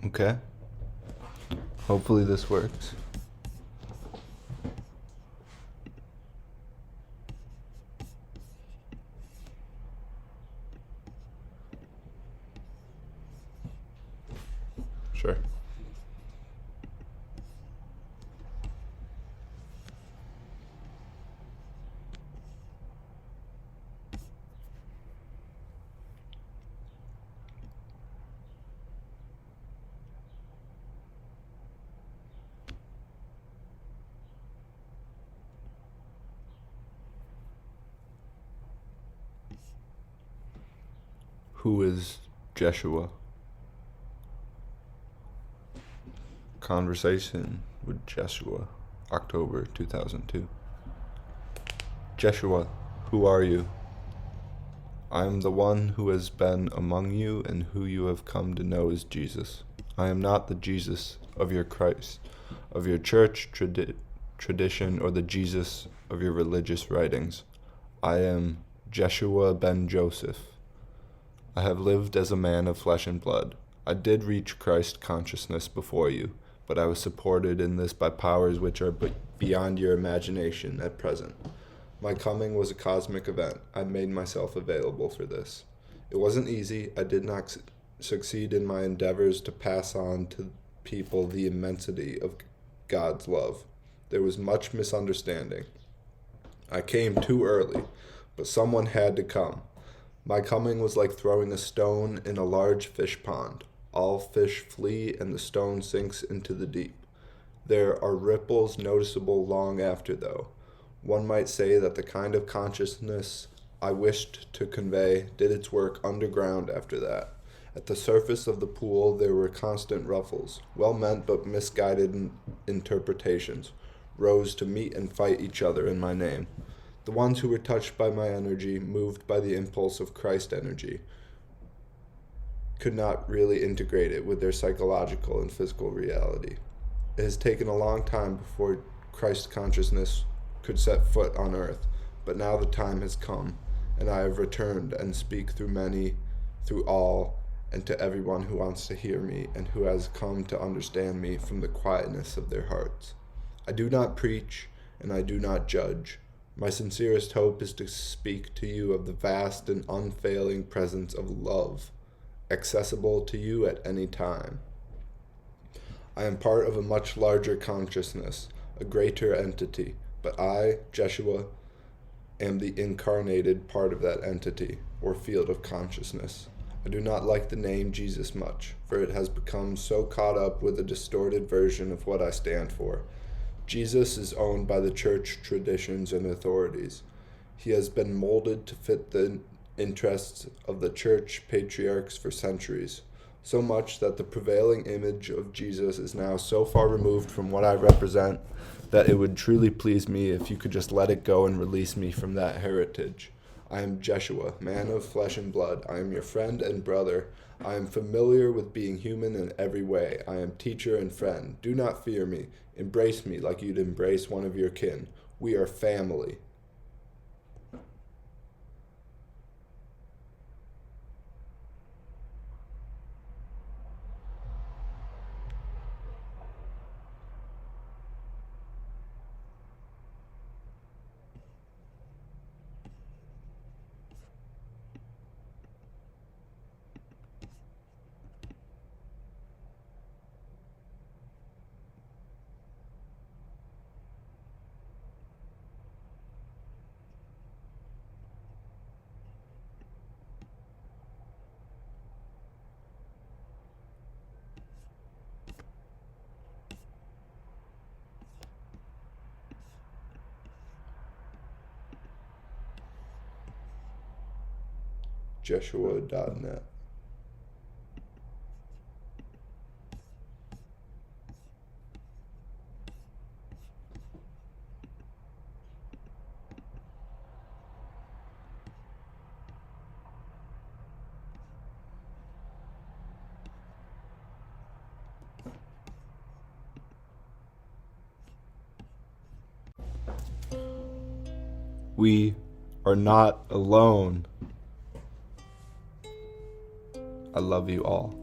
Okay. Hopefully this works. Sure. Who is Jeshua? Conversation with Jeshua, October 2002. Jeshua, who are you? I am the one who has been among you and who you have come to know as Jesus. I am not the Jesus of your Christ, of your church tradition, or the Jesus of your religious writings. I am Jeshua ben Joseph. I have lived as a man of flesh and blood. I did reach Christ consciousness before you, but I was supported in this by powers which are beyond your imagination at present. My coming was a cosmic event. I made myself available for this. It wasn't easy. I did not succeed in my endeavors to pass on to people the immensity of God's love. There was much misunderstanding. I came too early, but someone had to come. My coming was like throwing a stone in a large fish pond. All fish flee and the stone sinks into the deep. There are ripples noticeable long after, though. One might say that the kind of consciousness I wished to convey did its work underground after that. At the surface of the pool there were constant ruffles. Well-meant but misguided interpretations rose to meet and fight each other in my name. The ones who were touched by my energy, moved by the impulse of Christ energy, could not really integrate it with their psychological and physical reality. It has taken a long time before Christ consciousness could set foot on earth, but now the time has come, and I have returned and speak through many, through all, and to everyone who wants to hear me and who has come to understand me from the quietness of their hearts. I do not preach, and I do not judge. My sincerest hope is to speak to you of the vast and unfailing presence of love, accessible to you at any time. I am part of a much larger consciousness, a greater entity, but I, Jeshua, am the incarnated part of that entity, or field of consciousness. I do not like the name Jesus much, for it has become so caught up with a distorted version of what I stand for. Jesus is owned by the church traditions and authorities. He has been molded to fit the interests of the church patriarchs for centuries, so much that the prevailing image of Jesus is now so far removed from what I represent that it would truly please me if you could just let it go and release me from that heritage. I am Jeshua, man of flesh and blood. I am your friend and brother. I am familiar with being human in every way. I am teacher and friend. Do not fear me. Embrace me like you'd embrace one of your kin. We are family. Jeshua.net. We are not alone. I love you all.